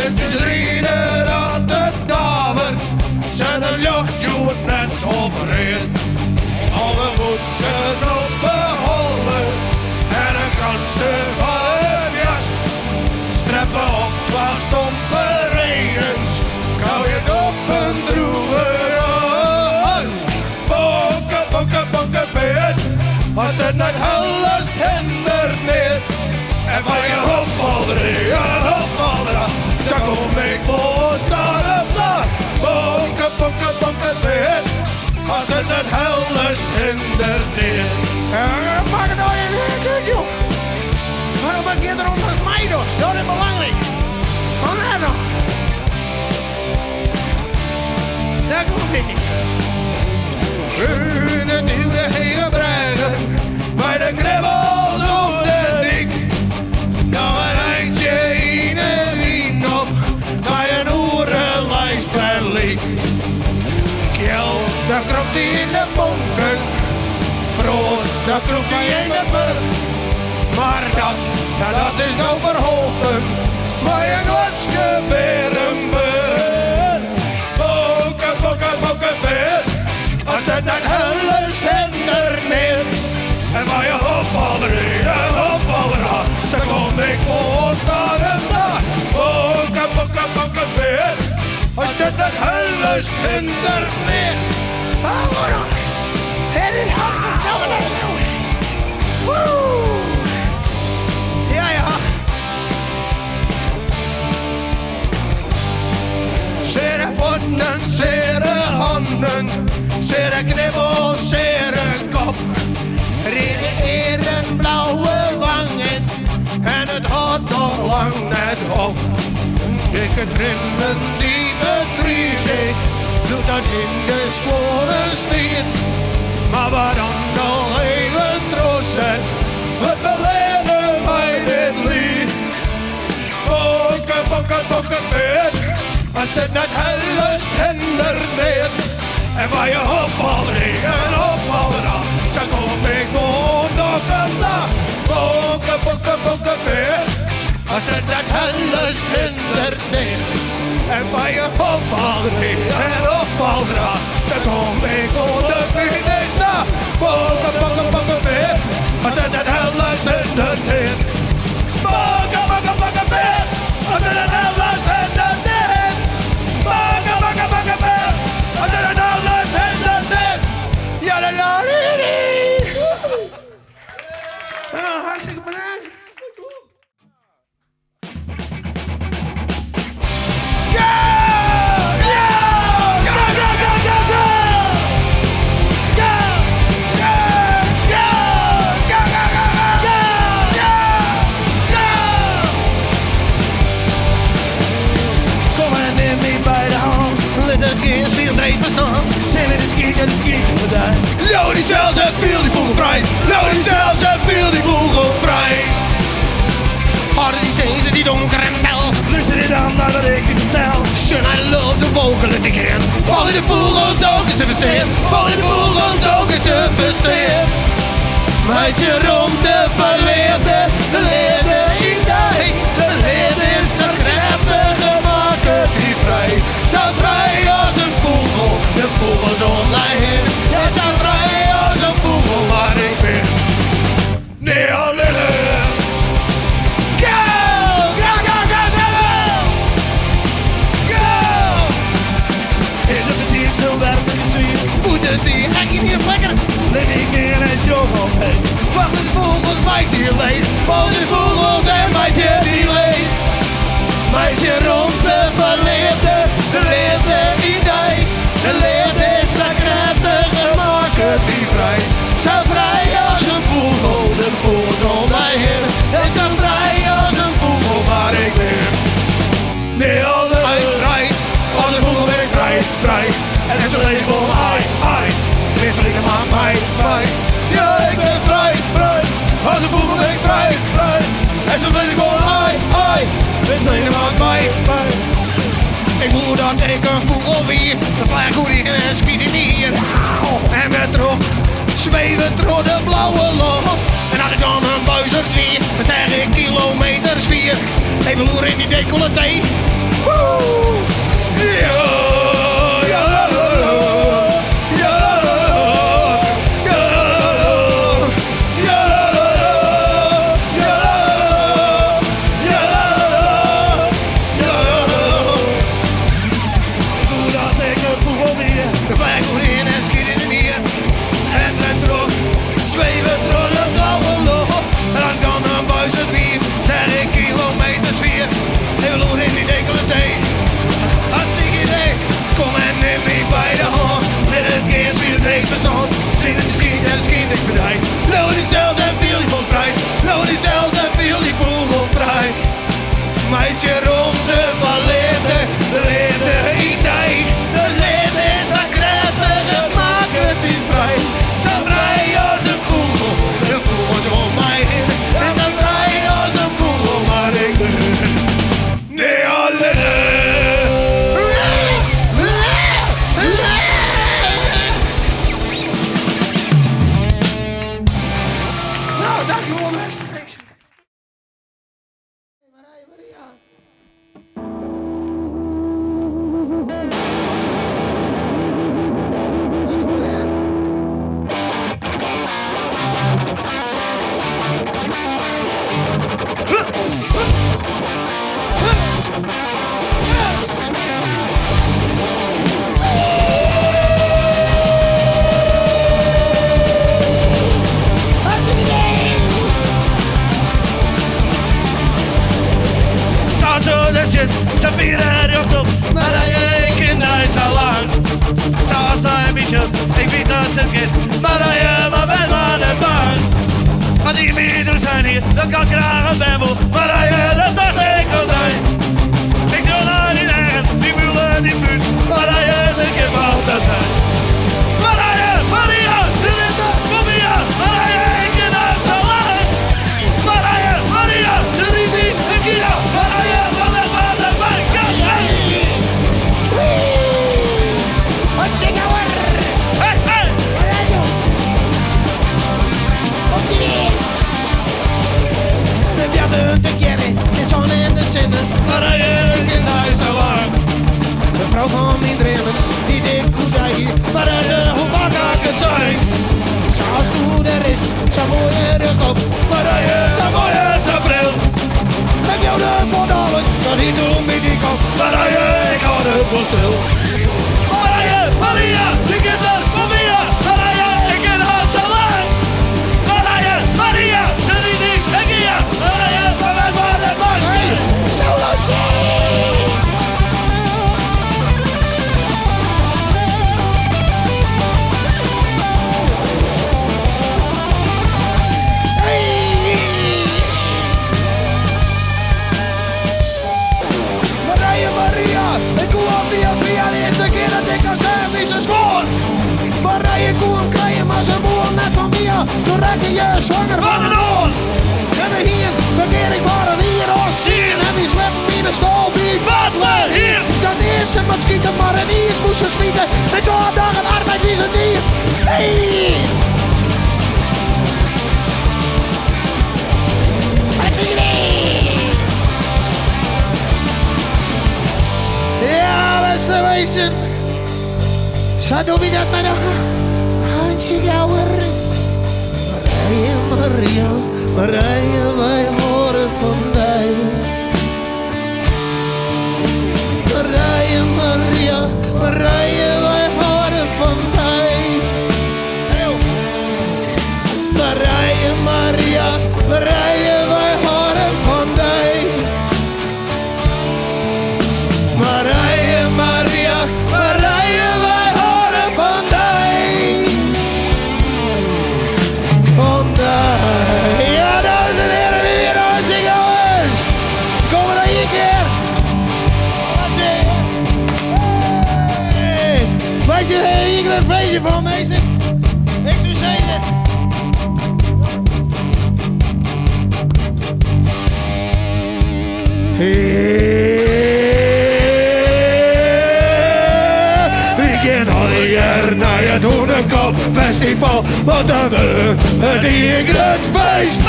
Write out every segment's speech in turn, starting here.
Het is reden dat het davert, zijn een jachtjoet net overheen. Alle voetsen op beholpen en een kanten van een jas. Streppen op, wat stompe regens, kou je op een droeve jas. Bonken, bonken, bonken, beet, als het net alles hindert niet. En van je hopvalderen, ja hopvalderen, zo kom ik voor staan op daar. Bonken, bonken, bonken, beet, als het net alles hindert niet. Maak het nou even, joh. Waarom heb je er onder mij nog? Dat is belangrijk. Van haar nog. Dat komt niet. Het nieuwe heen brengen, bij de kribbels op de dik. Nou een eindje in en wien op, bij een oerenlijst per liek. Kjell, daar kropt hij in de bonken. Froos, daar kropt hij in de burg. Maar dat is nou verholpen, maar je Gotske Berenburg. Bokken, bokken, bokken, veer, als het net helles hinder neer. En waar je hopvalderen, en hopvalderen, zo kom ik voor staan en daar. Bokken, bokken, bokken, veer, als het net helles hinder neer. Waarom? Het is hard. Woe! Ja, ja. Zere voeten, zere handen, zere knibbel, zere kop. Rede eren, blauwe wangen En het houdt nog lang net op. Dikke trimmen die bevriezen, doet dat in de sporen stier. Maar waarom nog even troosten, we beleden mij dit lied. Bokken, bokken, bokken, beet, als het net hellest hinder neemt. En waar je hopvalderen en hopvalderen, zo kom ik gewoon nog een dag. Bokken, bokken, bokken, beet, als het net hellest hinder neemt. En waar je hopvalderen en hopvalderen, zo kom ik gewoon de finish na. Bokken, bokken, bokken, beet, als het net hellest hinder neemt. Bokken, bokken, bokken, beet, als het net hellest hinder neemt. Bokken, bokken, bokken, beet, als het net hellest hinder neemt. Ja, la la la. Hartstikke bedankt. Nou, die zelfs en viel die vogel vrij. Nou, die zelfs en viel die vogel vrij. Hadden die deze, die donkere mel. Luister je dan naar wat ik je vertel. Shun, I love the vocal again. Val in de vogels, doken ze versteerd. Val in de vogels, doken ze versteerd. Meidje rond de verleerde, de leerde in dij. De leerde is zo krachtig, maakt het die vrij. Zo vrij als een vogel, de vogels om mij heen. Ja, zo vrij als een vogel waar ik ben. Nee, alleen. Go! Go, go, go, go, go! Go! Is het niet te werken gezien? Moeten die eigenlijk niet flikkeren? Leef ik in een show omheen. Wacht de vogels, meidje leed. Val de vogels en meidje die leed. Meidje rond de verleerde, de leerde in dij. De leerde is zo krachtig, maakt het die vrij. Zo vrij als een vogel, de vogels om mij heen. En zo vrij als een vogel waar ik ben. Nee, alle vrij, als een vogel ben ik vrij, vrij. En het is een leven om ai, ai. Wisselingen maakt mij, mij. Ja, ik ben vrij, vrij. Als een vogel ben ik vrij, vrij. En zo ben ik gewoon ai, ai. Wisselingen maakt mij, mij. Ik voel dat ik een vogel weer. De vlag hoe die schiet in hier. En weer terug. Zweven door de blauwe lucht. En als ik dan een buizerd weer, dan zeg ik kilometers 4. Even loeren in die decolleté. feestjes, ze vieren recht op. Maar ik ken hij zo lang. Zoals hij biesje, ik weet dat het kind. Maar hij bent maar de bang. Want die meedoen zijn hier, dat kan graag een bembel. Maar hij dat dacht ik altijd. Ik wil naar die nergens, die willen die buurt. Maar hij de kip altijd zijn. Maar hij, Maria, dit is het, kom hier. Maar hij, ik ken hem zo lang. Maar hij, Maria, ze riep niet, ik ken hem. Maar hij, van het water, van het kant. Wat zing nou weer? Hey, hey. Op die weer. De bjadden te keren, de zon en de zinnen. Maar hij, ik ken hem zo lang. De vrouw van mijn dremen, die dik goed hier. Maar hij zegt, hoe vaak ik het zijn. Zoals de hoeder is, zo mooi en rug op. Maar hij is zo mooi en zo bril. Ik jou de voordalig, dat hij toen met die kop. Maar hij, ik hou het wel stil. Maria, je kent het, kom hier. Maria, ik ken haar zo lang. Maria, ze die niet, ik ken je. Maria, van het water, van het kant. Solootje! Maria, ik kom op via de eerste keer dat ik kan zeggen wie ze spoort. Maria, ik kom hem krijgen, maar ze boeren net van Mia. Toen raak je zwanger van de nood. En we hier, verkeer ik maar een hier als zien. En wie zwept in de stal, wie Butler hier. Dat is ze met schieten, maar een is moest ze schieten. Met zo'n dag en arbeid is het niet. Hey! Ja, beste wezen. Zo doe je dat maar nog. Hansje Jouwer. Maria, Maria, wij horen van mij. Maria, Maria, wij horen van mij. Maria, Maria, wij horen van mij. Maria, wij horen van mij. Vandaag. Ja, dames en heren, wie weer aan het zingen is. Kom er nog een keer. Hey. Wij zijn hier een feestje van, meester. Ik zou zeggen. We gaan al hier naar het Hoenekop Festival. Want dan het hier een groot feest.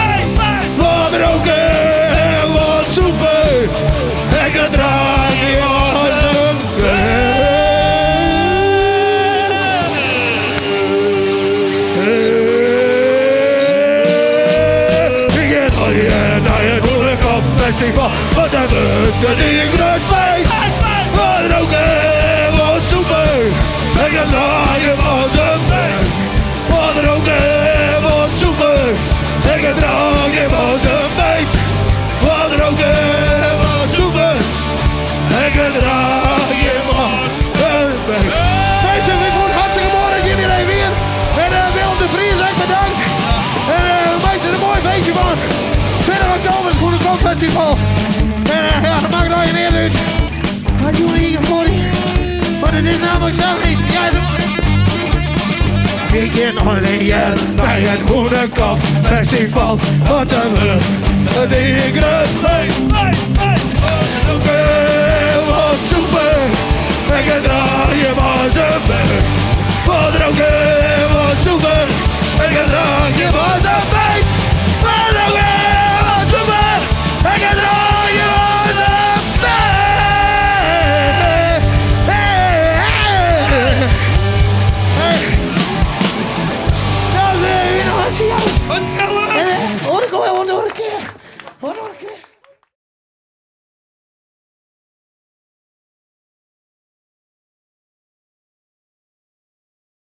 Wat roken en wat soepen. En gedraag je als een festival, wat hebben we het hier een groot feest. Wat roken en wat soepen. En gedraag je als een feest. Wat roken en wat soepen. En gedraag je als een feest. Wat roken en wat soepen. En gedraag je als een feest. Meester, ik vond het hartstikke mooi dat jullie er weer. En Willem de Vries, echt bedankt. En meester, een mooi feestje van. 20 oktober is het Hoenekop Festival. En ja, dat maakt nog een eer uit. Wat jullie hier voor die? Want het is namelijk zo eens. Ja, we gaan alleen hier bij het Hoenekop Festival. Wat hebben we? Het is een groot feest. Oké, wat soepen. En gedraag je maar zijn best. Wat roken, wat soepen. En gedraag je maar zijn best. Wat roken. Ik ga draaien aan de bed. Nou, ze hier nog eens jou. Hoor ik al, hoor een keer.